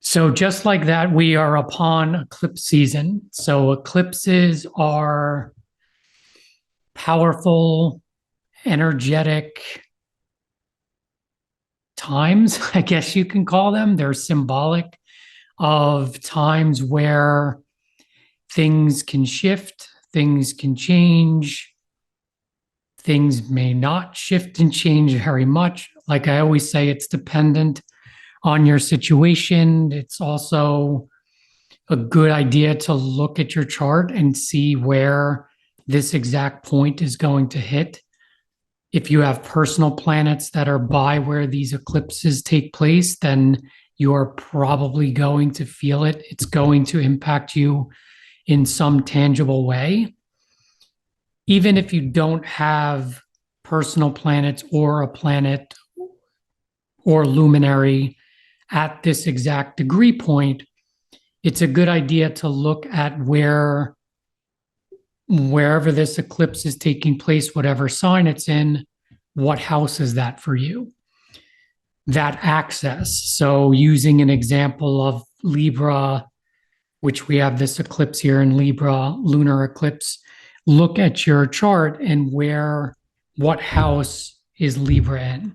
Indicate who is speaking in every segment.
Speaker 1: So just like that, we are upon eclipse season. So eclipses are powerful, energetic times, I guess you can call them. They're symbolic of times where things can shift, things can change, things may not shift and change very much. Like I always say, it's dependent on your situation. It's also a good idea to look at your chart and see where this exact point is going to hit. If you have personal planets that are by where these eclipses take place, then you're probably going to feel it. It's going to impact you in some tangible way. Even if you don't have personal planets or a planet or luminary at this exact degree point, it's a good idea to look at wherever this eclipse is taking place, whatever sign it's in, what house is that for you? That access. So using an example of Libra, which we have this eclipse here in Libra, lunar eclipse, look at your chart and what house is Libra in.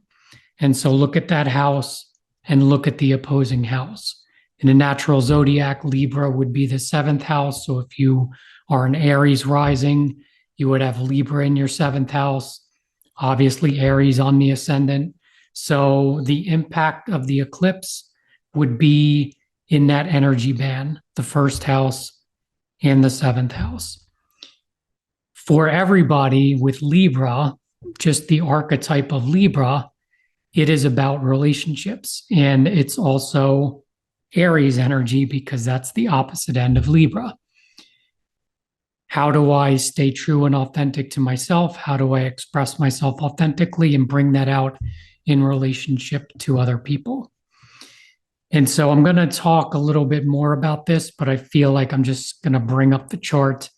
Speaker 1: And so look at that house and look at the opposing house. In a natural zodiac, Libra would be the seventh house. So if you are an Aries rising, you would have Libra in your seventh house, obviously Aries on the ascendant. So the impact of the eclipse would be in that energy band, the first house and the seventh house. For everybody with Libra, just the archetype of Libra, it is about relationships. And it's also Aries energy because that's the opposite end of Libra. How do I stay true and authentic to myself? How do I express myself authentically and bring that out in relationship to other people? And so I'm going to talk a little bit more about this, but I feel like I'm just going to bring up the chart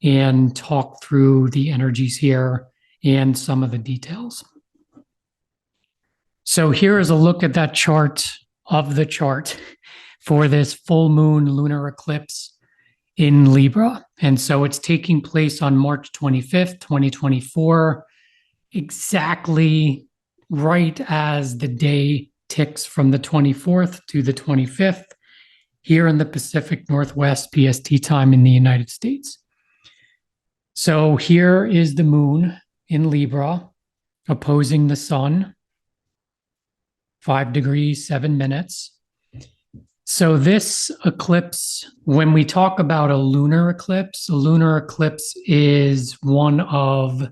Speaker 1: and talk through the energies here and some of the details. So here is a look at that chart of the chart for this full moon lunar eclipse in Libra. And so it's taking place on March 25th, 2024, exactly right as the day ticks from the 24th to the 25th here in the Pacific Northwest PST time in the United States. So here is the moon in Libra opposing the sun, 5 degrees, 7 minutes. So this eclipse, when we talk about a lunar eclipse is one of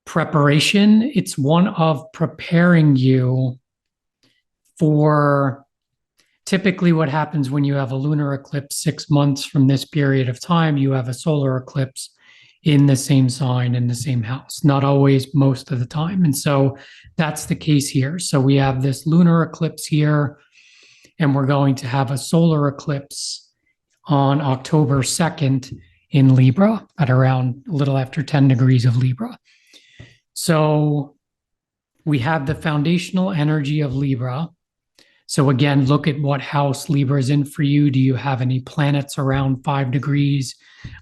Speaker 1: preparation. It's one of preparing you for typically what happens when you have a lunar eclipse 6 months from this period of time, you have a solar eclipse in the same sign, in the same house, not always, most of the time. And so that's the case here. So we have this lunar eclipse here, and we're going to have a solar eclipse on October 2nd in Libra at around a little after 10 degrees of Libra. So we have the foundational energy of Libra. So again, look at what house Libra is in for you. Do you have any planets around 5 degrees?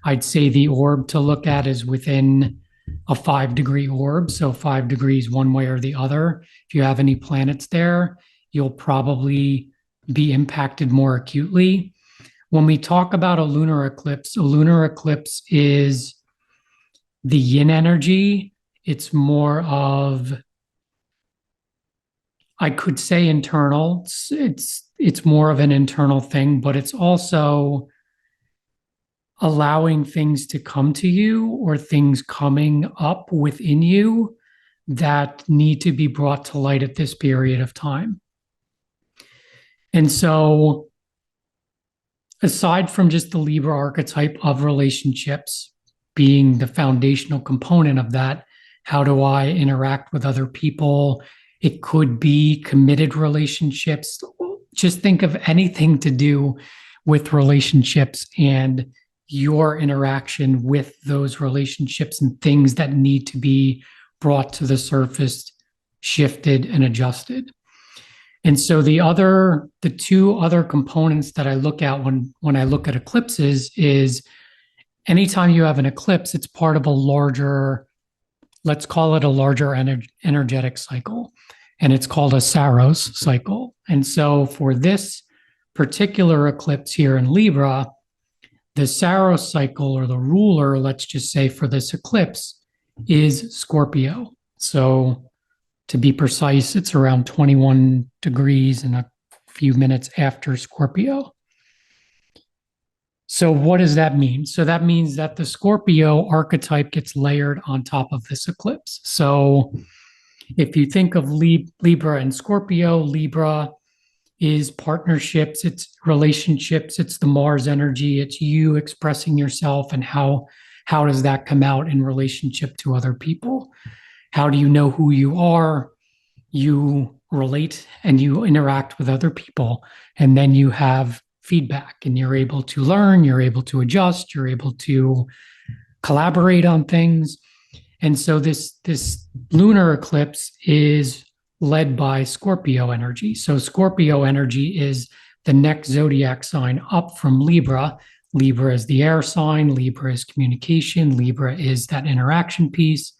Speaker 1: I'd say the orb to look at is within a 5-degree orb. So 5 degrees one way or the other. If you have any planets there, you'll probably be impacted more acutely. When we talk about a lunar eclipse is the yin energy. It's more of, I could say internal. It's more of an internal thing, but it's also allowing things to come to you or things coming up within you that need to be brought to light at this period of time. And so, aside from just the Libra archetype of relationships being the foundational component of that, how do I interact with other people? It could be committed relationships. Just think of anything to do with relationships and your interaction with those relationships and things that need to be brought to the surface, shifted, and adjusted. And so the two other components that I look at when I look at eclipses is anytime you have an eclipse, it's part of a larger, let's call it a larger energetic cycle. And it's called a Saros cycle. And so for this particular eclipse here in Libra, the Saros cycle, or the ruler, let's just say for this eclipse, is Scorpio. So to be precise, it's around 21 degrees and a few minutes after Scorpio. So what does that mean? So that means that the Scorpio archetype gets layered on top of this eclipse. So if you think of Libra and Scorpio, Libra is partnerships, it's relationships, it's the Mars energy, it's you expressing yourself, and how does that come out in relationship to other people? How do you know who you are? You relate and you interact with other people, and then you have feedback and you're able to learn, you're able to adjust, you're able to collaborate on things. And so this lunar eclipse is led by Scorpio energy. So Scorpio energy is the next zodiac sign up from Libra. Libra is the air sign, Libra is communication, Libra is that interaction piece.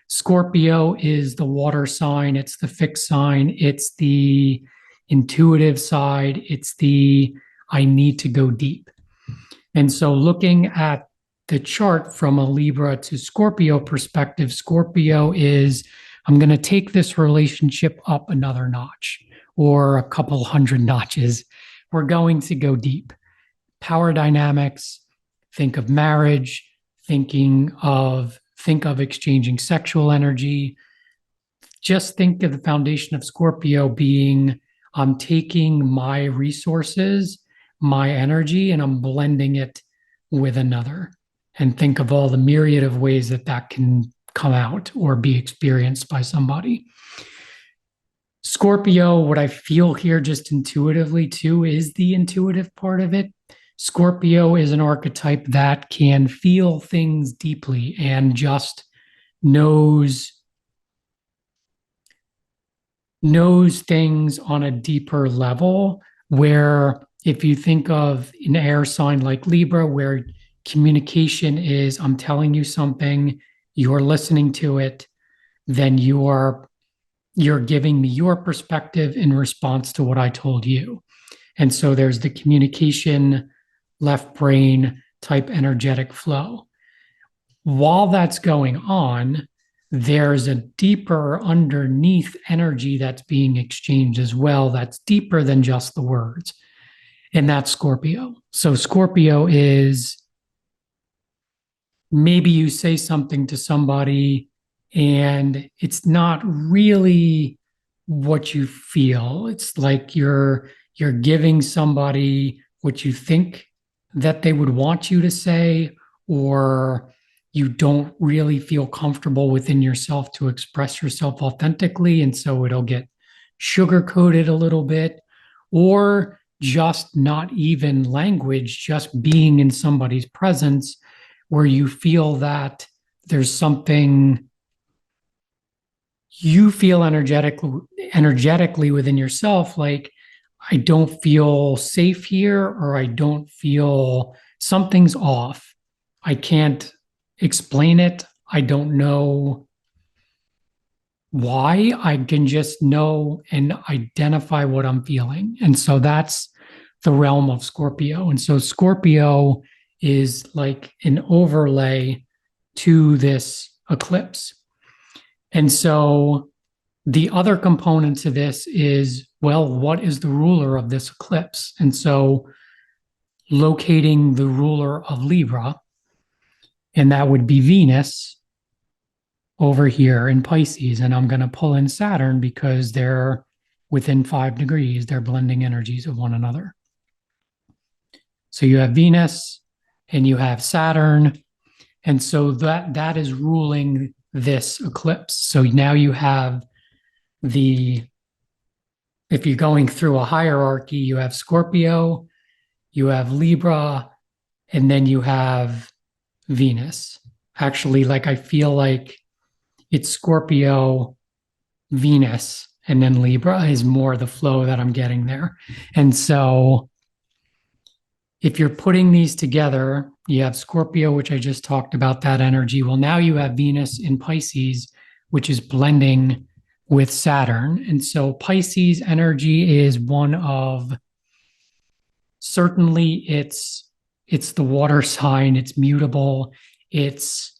Speaker 1: Scorpio is the water sign, it's the fixed sign, it's the intuitive side, it's the I need to go deep. And so looking at the chart from a Libra to Scorpio perspective, Scorpio is, I'm going to take this relationship up another notch or a couple hundred notches. We're going to go deep. Power dynamics, think of marriage, think of exchanging sexual energy. Just think of the foundation of Scorpio being, I'm taking my resources, my energy, and I'm blending it with another. And think of all the myriad of ways that can come out or be experienced by somebody. Scorpio, what I feel here just intuitively too, is the intuitive part of it. Scorpio is an archetype that can feel things deeply and just knows things on a deeper level, where if you think of an air sign like Libra, where communication is, I'm telling you something, you're listening to it, then you're giving me your perspective in response to what I told you. And so there's the communication, left brain type energetic flow. While that's going on, there's a deeper underneath energy that's being exchanged as well, that's deeper than just the words. And that's Scorpio. So Scorpio is, maybe you say something to somebody and it's not really what you feel. It's like you're giving somebody what you think that they would want you to say, or you don't really feel comfortable within yourself to express yourself authentically. And so it'll get sugar-coated a little bit, or just not even language, just being in somebody's presence where you feel that there's something you feel energetically within yourself, like, I don't feel safe here, or I don't feel, something's off. I can't explain it. I don't know why. I can just know and identify what I'm feeling. And so that's the realm of Scorpio. And so Scorpio is like an overlay to this eclipse. And so the other component to this is, well, what is the ruler of this eclipse? And so locating the ruler of Libra, and that would be Venus over here in Pisces. And I'm going to pull in Saturn because they're within 5 degrees. They're blending energies of one another. So you have Venus and you have Saturn. And so that is ruling this eclipse. So now you have if you're going through a hierarchy, you have Scorpio, you have Libra, and then you have Venus. Actually, like, I feel like it's Scorpio, Venus, and then Libra is more the flow that I'm getting there. And so if you're putting these together, you have Scorpio, which I just talked about, that energy. Well, now you have Venus in Pisces, which is blending with Saturn. And so Pisces energy is one of, certainly it's the water sign, it's mutable, it's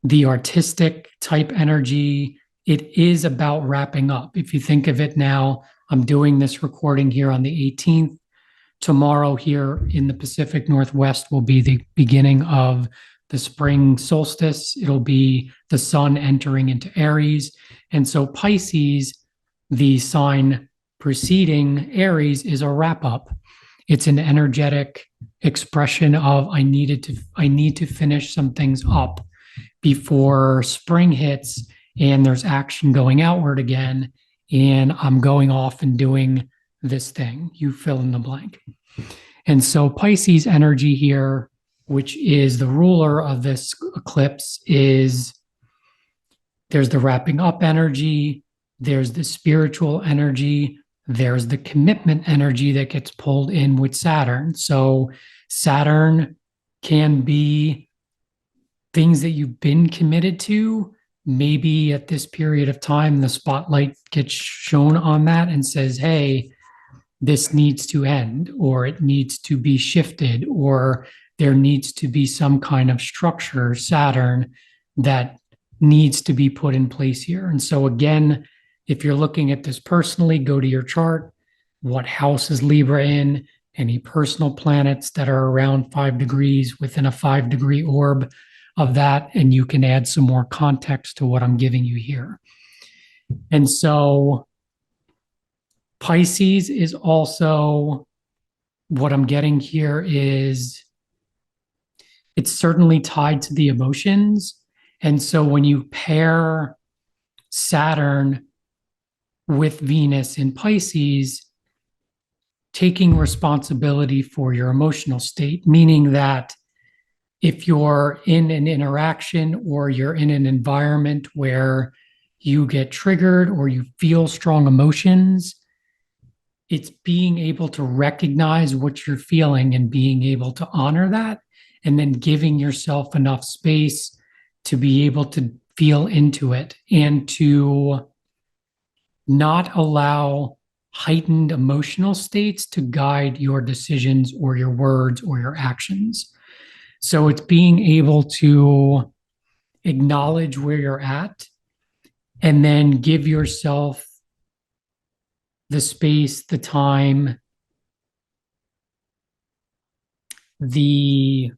Speaker 1: the artistic type energy. It is about wrapping up. If you think of it now, I'm doing this recording here on the 18th. Tomorrow here in the Pacific Northwest will be the beginning of the spring solstice. It'll be the sun entering into Aries. And so Pisces, the sign preceding Aries, is a wrap up. It's an energetic expression of I need to finish some things up before spring hits and there's action going outward again. And I'm going off and doing this thing. You fill in the blank. And so Pisces energy here, which is the ruler of this eclipse, is there's the wrapping up energy, there's the spiritual energy, there's the commitment energy that gets pulled in with Saturn. So Saturn can be things that you've been committed to. Maybe at this period of time, the spotlight gets shown on that and says, hey, this needs to end, or it needs to be shifted, or there needs to be some kind of structure, Saturn, that needs to be put in place here. And so again, if you're looking at this personally, go to your chart. What house is Libra in? Any personal planets that are around 5 degrees within a 5-degree orb of that, and you can add some more context to what I'm giving you here. And so Pisces is also, what I'm getting here is it's certainly tied to the emotions. And so when you pair Saturn with Venus in Pisces, taking responsibility for your emotional state, meaning that if you're in an interaction or you're in an environment where you get triggered or you feel strong emotions, it's being able to recognize what you're feeling and being able to honor that, and then giving yourself enough space to be able to feel into it and to not allow heightened emotional states to guide your decisions or your words or your actions. So it's being able to acknowledge where you're at and then give yourself the space, the time, the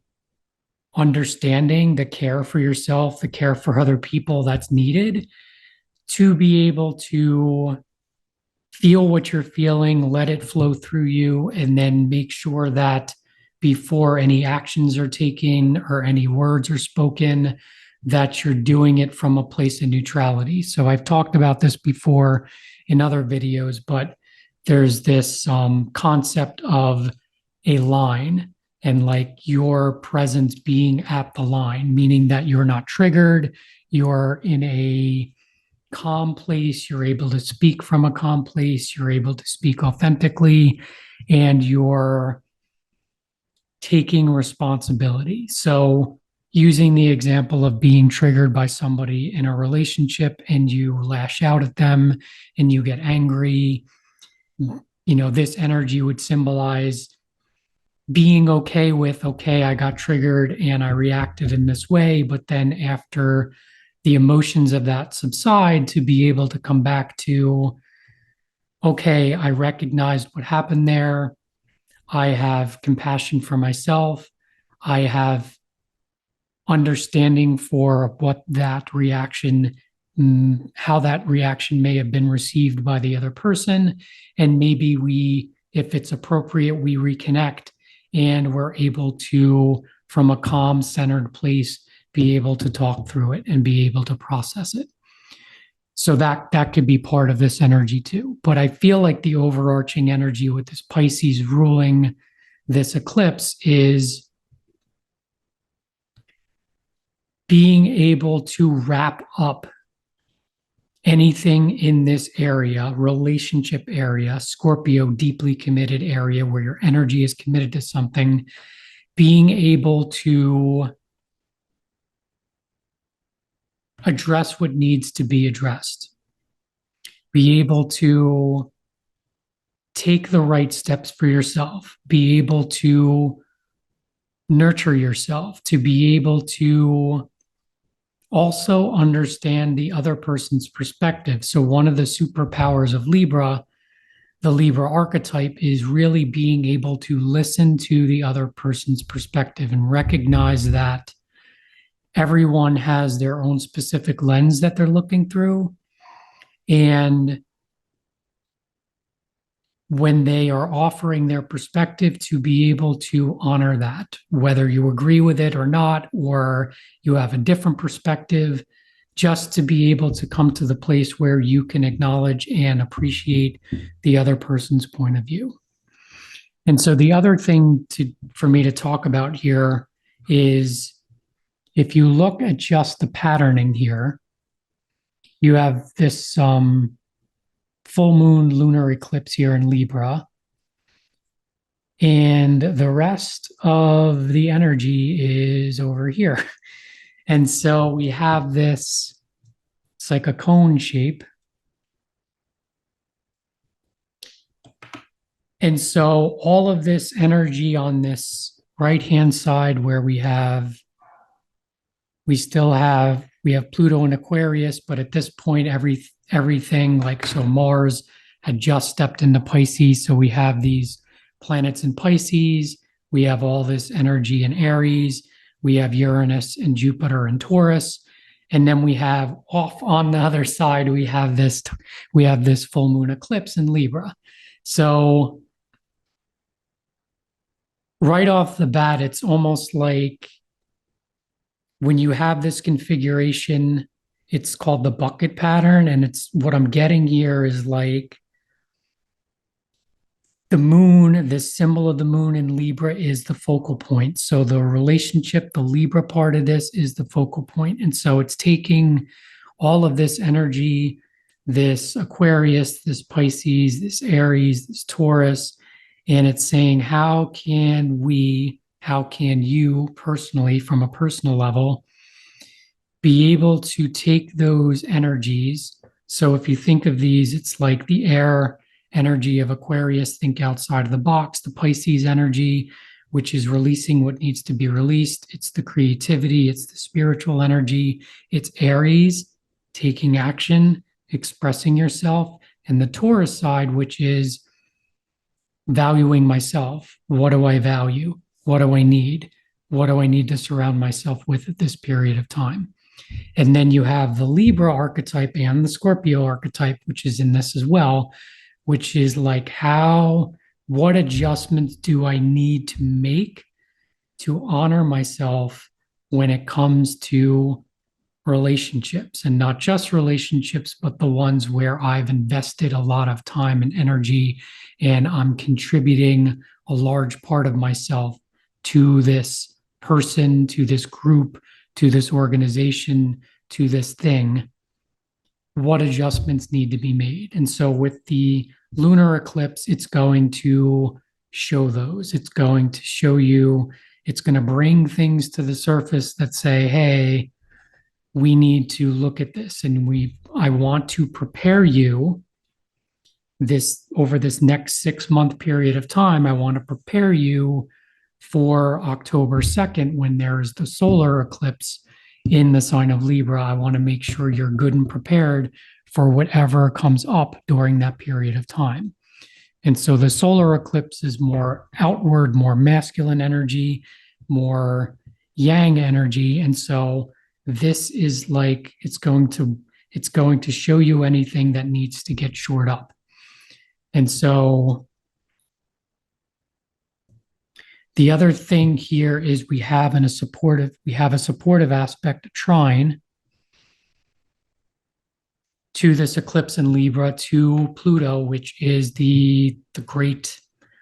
Speaker 1: understanding, the care for yourself, the care for other people that's needed to be able to feel what you're feeling, let it flow through you, and then make sure that before any actions are taken or any words are spoken, that you're doing it from a place of neutrality. So I've talked about this before in other videos, but there's this concept of a line and like your presence being at the line, meaning that you're not triggered, you're in a calm place, you're able to speak from a calm place, you're able to speak authentically, and you're taking responsibility. So using the example of being triggered by somebody in a relationship and you lash out at them and you get angry, this energy would symbolize being okay with, okay, I got triggered and I reacted in this way, but then after the emotions of that subside, to be able to come back to, okay, I recognized what happened there. I have compassion for myself. I have understanding for what that reaction, how that reaction may have been received by the other person. And maybe we, if it's appropriate, we reconnect and we're able to, from a calm, centered place, be able to talk through it and be able to process it. So that could be part of this energy too. But I feel like the overarching energy with this Pisces ruling this eclipse is being able to wrap up anything in this area, relationship area, Scorpio, deeply committed area where your energy is committed to something, being able to address what needs to be addressed, be able to take the right steps for yourself, be able to nurture yourself, to be able to also understand the other person's perspective. So, one of the superpowers of Libra, the Libra archetype, is really being able to listen to the other person's perspective and recognize that everyone has their own specific lens that they're looking through. And when they are offering their perspective, to be able to honor that, whether you agree with it or not, or you have a different perspective, just to be able to come to the place where you can acknowledge and appreciate the other person's point of view. And so the other thing for me to talk about here is, if you look at just the patterning here, you have this full moon lunar eclipse here in Libra. And the rest of the energy is over here. And so we have this, it's like a cone shape. And so all of this energy on this right-hand side where we have Pluto in Aquarius, but at this point, everything, like, so Mars had just stepped into Pisces. So we have these planets in Pisces. We have all this energy in Aries. We have Uranus and Jupiter in Taurus. And then we have, off on the other side, we have this full moon eclipse in Libra. So right off the bat, it's almost like, when you have this configuration, it's called the bucket pattern. And it's, what I'm getting here is like, the moon, this symbol of the moon in Libra is the focal point. So the relationship, the Libra part of this is the focal point. And so it's taking all of this energy, this Aquarius, this Pisces, this Aries, this Taurus, and it's saying, how can you personally, from a personal level, be able to take those energies? So if you think of these, it's like the air energy of Aquarius, think outside of the box, the Pisces energy, which is releasing what needs to be released. It's the creativity, it's the spiritual energy. It's Aries, taking action, expressing yourself. And the Taurus side, which is valuing myself. What do I value? What do I need? What do I need to surround myself with at this period of time? And then you have the Libra archetype and the Scorpio archetype, which is in this as well, which is like, what adjustments do I need to make to honor myself when it comes to relationships, and not just relationships, but the ones where I've invested a lot of time and energy, and I'm contributing a large part of myself to this person, to this group, to this organization, to this thing. What adjustments need to be made? And so with the lunar eclipse, it's going to show those. It's going to show you, it's going to bring things to the surface that say, hey, we need to look at this. And I want to prepare you over this next 6-month period of time. I want to prepare you for October 2nd, when there is the solar eclipse in the sign of Libra. I want to make sure you're good and prepared for whatever comes up during that period of time. And so the solar eclipse is more outward, more masculine energy, more yang energy. And so this is like, it's going to show you anything that needs to get shored up. And so the other thing here is we have a supportive aspect, a trine to this eclipse in Libra, to Pluto, which is the great,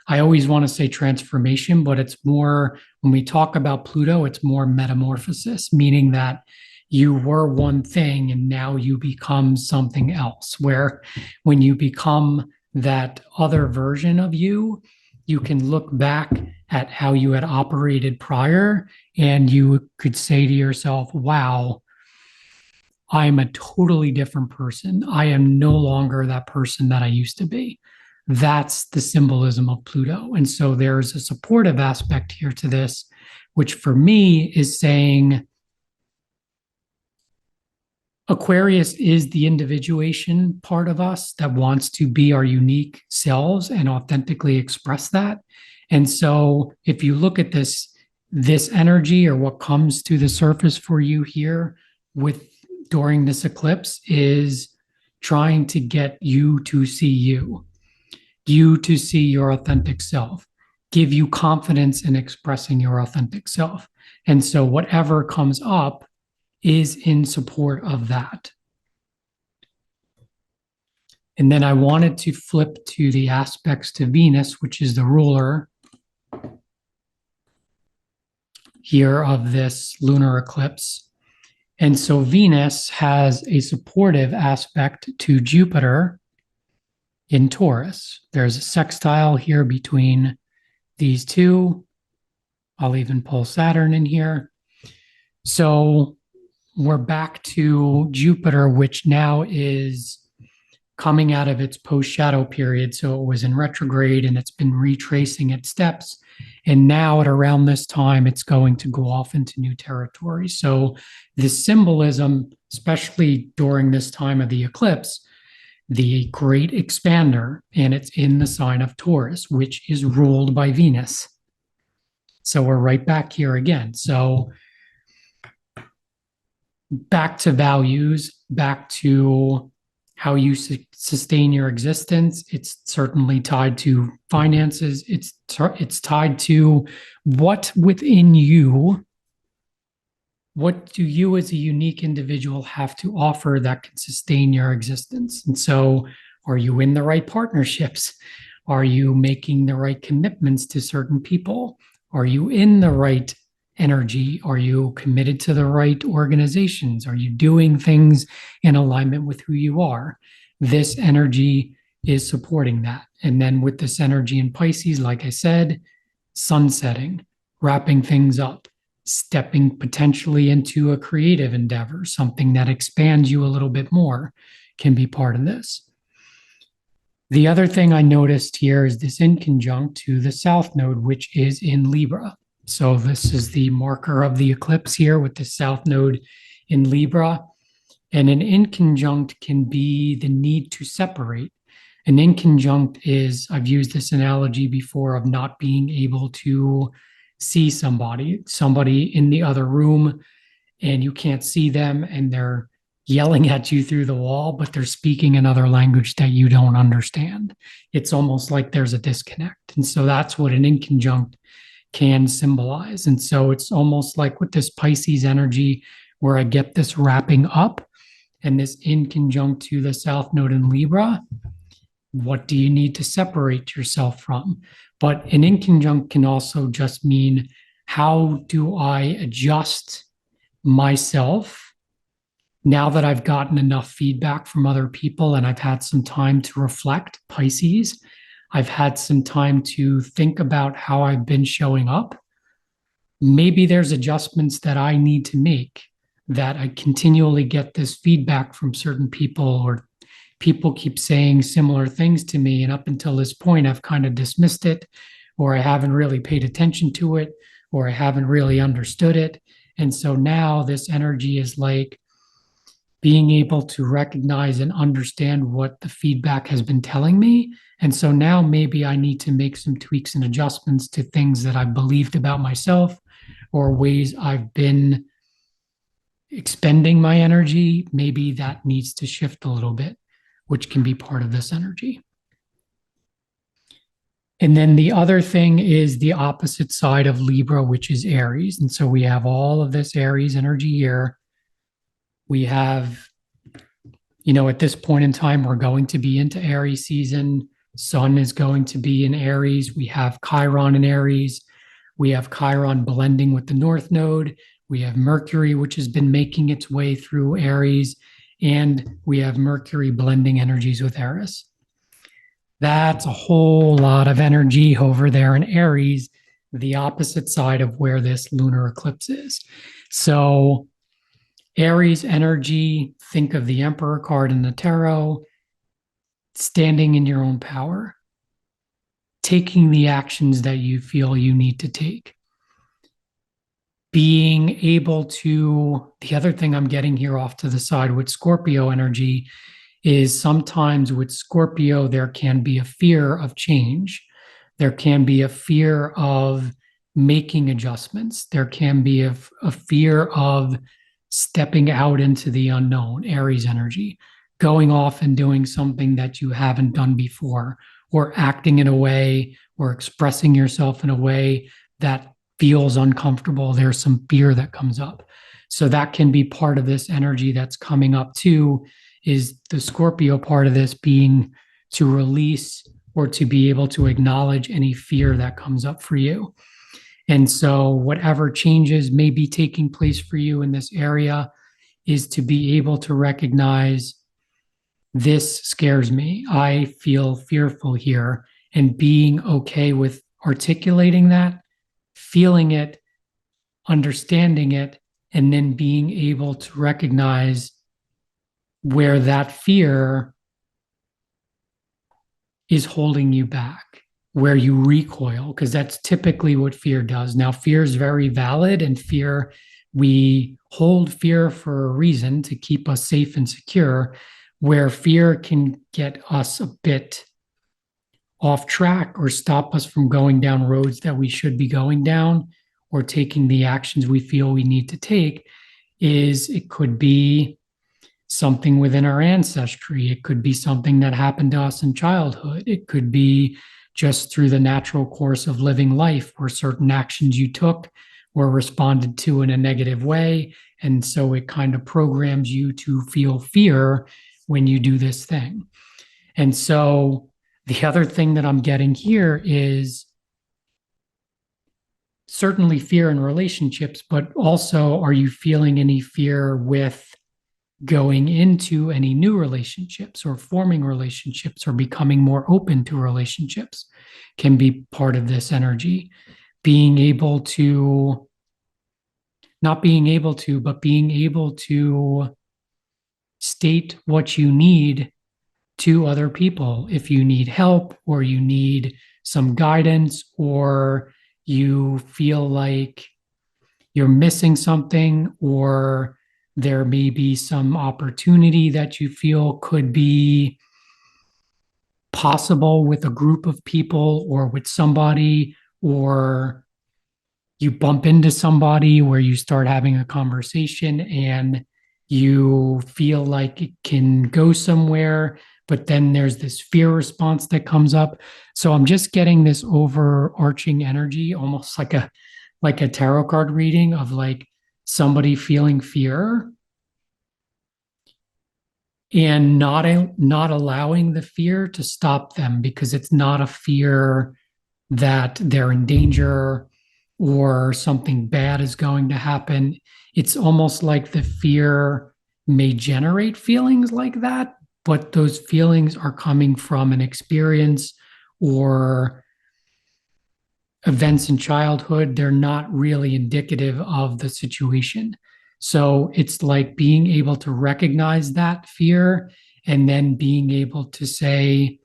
Speaker 1: I always want to say transformation, but it's more, when we talk about Pluto, it's more metamorphosis, meaning that you were one thing and now you become something else. Where when you become that other version of you, you can look back at how you had operated prior and you could say to yourself, wow, I'm a totally different person. I am no longer that person that I used to be. That's the symbolism of Pluto. And so there's a supportive aspect here to this, which for me is saying Aquarius is the individuation part of us that wants to be our unique selves and authentically express that. And so if you look at this energy or what comes to the surface for you here with during this eclipse is trying to get you to see you to see your authentic self, give you confidence in expressing your authentic self. And so whatever comes up is in support of that. And then I wanted to flip to the aspects to Venus, which is the ruler here of this lunar eclipse. And so Venus has a supportive aspect to Jupiter in Taurus. There's a sextile here between these two. I'll even pull Saturn in here. So we're back to Jupiter, which now is coming out of its post-shadow period. So it was in retrograde and it's been retracing its steps. And now at around this time, it's going to go off into new territory. So this symbolism, especially during this time of the eclipse, the great expander, and it's in the sign of Taurus, which is ruled by Venus. So we're right back here again. So back to values, back to how you sustain your existence. It's certainly tied to finances. It's tied to what within you, what do you as a unique individual have to offer that can sustain your existence? And so are you in the right partnerships? Are you making the right commitments to certain people? Are you in the right energy? Are you committed to the right organizations? Are you doing things in alignment with who you are? This energy is supporting that. And then with this energy in Pisces, like I said, sunsetting, wrapping things up, stepping potentially into a creative endeavor, something that expands you a little bit more can be part of this. The other thing I noticed here is this inconjunct to the South Node, which is in Libra. So this is the marker of the eclipse here with the South Node in Libra. And an inconjunct can be the need to separate. An inconjunct is, I've used this analogy before, of not being able to see somebody in the other room, and you can't see them, and they're yelling at you through the wall, but they're speaking another language that you don't understand. It's almost like there's a disconnect. And so that's what an inconjunct can symbolize. And so it's almost like with this Pisces energy where I get this wrapping up and this inconjunct to the South Node in Libra. What do you need to separate yourself from? But an inconjunct can also just mean, how do I adjust myself now that I've gotten enough feedback from other people and I've had some time to reflect, Pisces? I've had some time to think about how I've been showing up. Maybe there's adjustments that I need to make, that I continually get this feedback from certain people, or people keep saying similar things to me. And up until this point, I've kind of dismissed it, or I haven't really paid attention to it, or I haven't really understood it. And so now this energy is like being able to recognize and understand what the feedback has been telling me. And so now maybe I need to make some tweaks and adjustments to things that I've believed about myself, or ways I've been expending my energy. Maybe that needs to shift a little bit, which can be part of this energy. And then the other thing is the opposite side of Libra, which is Aries. And so we have all of this Aries energy here. We have, at this point in time, we're going to be into Aries season. Sun is going to be in Aries. We have Chiron in Aries. We have Chiron blending with the North Node. we have Mercury, which has been making its way through Aries, and we have Mercury blending energies with Eris. That's a whole lot of energy over there in Aries, the opposite side of where this lunar eclipse is. So, Aries energy, think of the Emperor card in the tarot, standing in your own power, taking the actions that you feel you need to take. Being able to, the other thing I'm getting here off to the side with Scorpio energy is sometimes with Scorpio, there can be a fear of change. There can be a fear of making adjustments. There can be a fear of stepping out into the unknown, Aries energy, going off and doing something that you haven't done before, or acting in a way or expressing yourself in a way that feels uncomfortable. There's some fear that comes up. So that can be part of this energy that's coming up too, is the Scorpio part of this being to release or to be able to acknowledge any fear that comes up for you. And so whatever changes may be taking place for you in this area is to be able to recognize, this scares me. I feel fearful here, and being okay with articulating that, feeling it, understanding it, and then being able to recognize where that fear is holding you back, where you recoil, because that's typically what fear does. Now, fear is very valid, and fear, we hold fear for a reason to keep us safe and secure, where fear can get us a bit off track or stop us from going down roads that we should be going down or taking the actions we feel we need to take, is it could be something within our ancestry. It could be something that happened to us in childhood. It could be just through the natural course of living life, where certain actions you took were responded to in a negative way. And so it kind of programs you to feel fear when you do this thing. And so the other thing that I'm getting here is certainly fear in relationships, but also, are you feeling any fear with going into any new relationships or forming relationships or becoming more open to relationships? Can be part of this energy. Being able to, not being able to, but being able to state what you need to other people. If you need help, or you need some guidance, or you feel like you're missing something, or there may be some opportunity that you feel could be possible with a group of people or with somebody, or you bump into somebody where you start having a conversation and you feel like it can go somewhere, but then there's this fear response that comes up. So I'm just getting this overarching energy, almost like a tarot card reading of like somebody feeling fear and not allowing the fear to stop them, because it's not a fear that they're in danger or something bad is going to happen. It's almost like the fear may generate feelings like that, but those feelings are coming from an experience or events in childhood. They're not really indicative of the situation. So it's like being able to recognize that fear and then being able to say,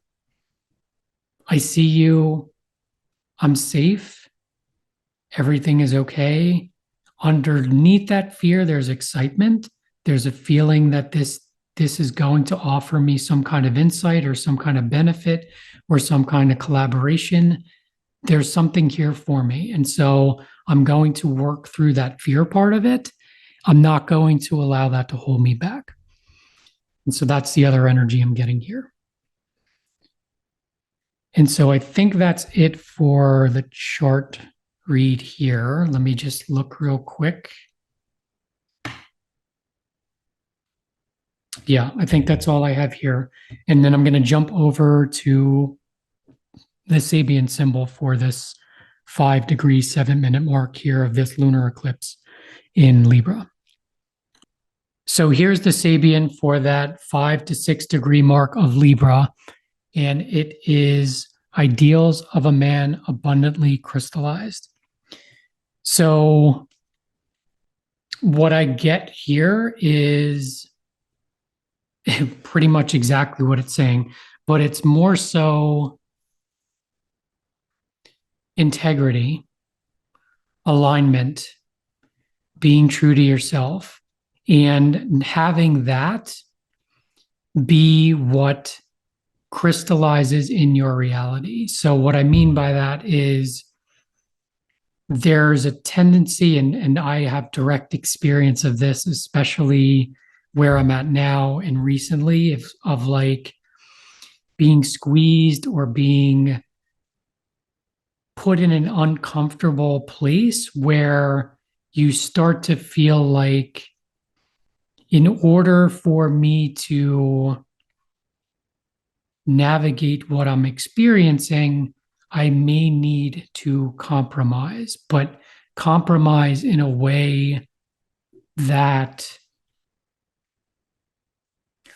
Speaker 1: I see you, I'm safe, everything is okay. Underneath that fear, there's excitement. There's a feeling that this is going to offer me some kind of insight or some kind of benefit or some kind of collaboration. There's something here for me. And so I'm going to work through that fear part of it. I'm not going to allow that to hold me back. And so that's the other energy I'm getting here. And so I think that's it for the chart read here. Let me just look real quick. Yeah, I think that's all I have here. And then I'm going to jump over to the Sabian symbol for this 5 degree, 7 minute mark here of this lunar eclipse. in Libra. So here's the Sabian for that 5 to 6 degree mark of Libra, and it is ideals of a man abundantly crystallized. So what I get here is pretty much exactly what it's saying, but it's more so integrity, alignment, being true to yourself, and having that be what crystallizes in your reality. So what I mean by that is there's a tendency, and I have direct experience of this, especially where I'm at now and recently, of like being squeezed or being put in an uncomfortable place where you start to feel like, in order for me to navigate what I'm experiencing, I may need to compromise, but compromise in a way that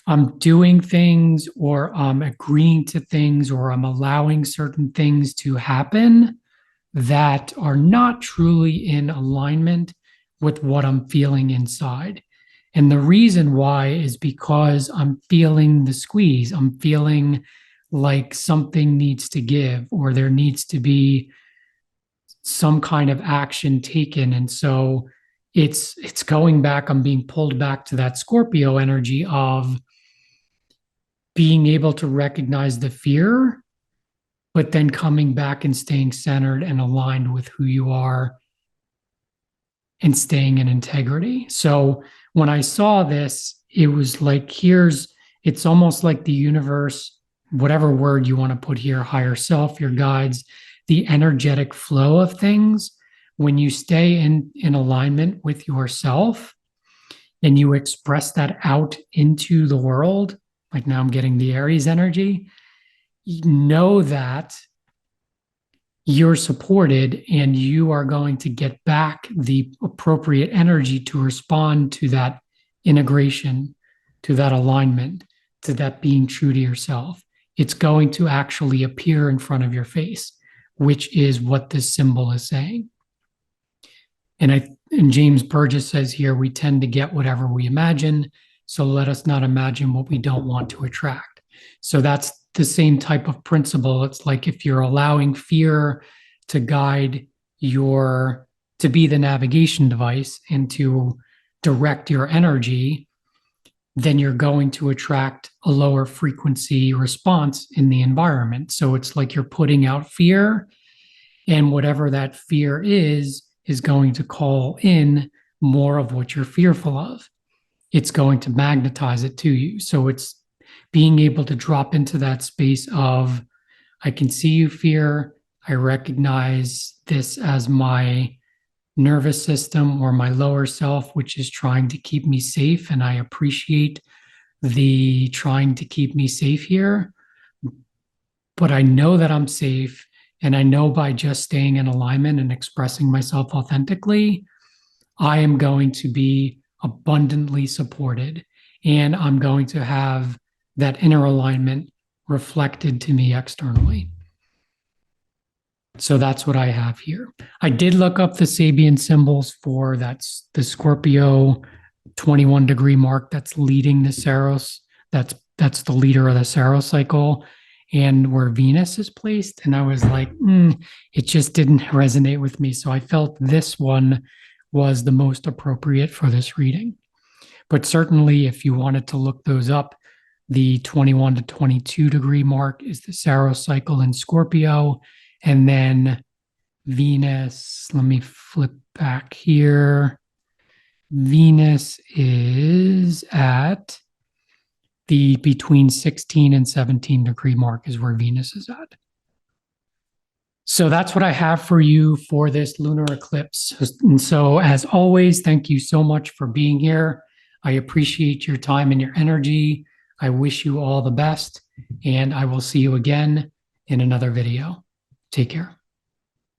Speaker 1: I'm doing things or I'm agreeing to things or I'm allowing certain things to happen that are not truly in alignment with what I'm feeling inside. And the reason why is because I'm feeling the squeeze. I'm feeling like something needs to give or there needs to be some kind of action taken. And so it's going back, I'm being pulled back to that Scorpio energy of being able to recognize the fear, but then coming back and staying centered and aligned with who you are and staying in integrity. So when I saw this, it was like, it's almost like the universe, whatever word you want to put here, higher self, your guides, the energetic flow of things. When you stay in alignment with yourself and you express that out into the world, like now I'm getting the Aries energy, you know that you're supported and you are going to get back the appropriate energy to respond to that integration, to that alignment, to that being true to yourself. It's going to actually appear in front of your face, which is what this symbol is saying. And James Burgess says here, we tend to get whatever we imagine, so let us not imagine what we don't want to attract. So that's the same type of principle. It's like if you're allowing fear to guide to be the navigation device and to direct your energy, then you're going to attract a lower frequency response in the environment. So it's like you're putting out fear, and whatever that fear is going to call in more of what you're fearful of. It's going to magnetize it to you. So it's being able to drop into that space of, I can see you, fear. I recognize this as my nervous system or my lower self, which is trying to keep me safe. And I appreciate the trying to keep me safe here. But I know that I'm safe. And I know by just staying in alignment and expressing myself authentically, I am going to be abundantly supported. And I'm going to have that inner alignment reflected to me externally. So that's what I have here. I did look up the Sabian symbols for that's the Scorpio 21 degree mark that's leading the Saros. That's the leader of the Saros cycle, and where Venus is placed. And I was like, it just didn't resonate with me. So I felt this one was the most appropriate for this reading. But certainly, if you wanted to look those up, the 21 to 22 degree mark is the Saros cycle in Scorpio. And then Venus, let me flip back here. Venus is at the between 16 and 17 degree mark is where Venus is at. So that's what I have for you for this lunar eclipse. And so as always, thank you so much for being here. I appreciate your time and your energy. I wish you all the best, and I will see you again in another video. Take care.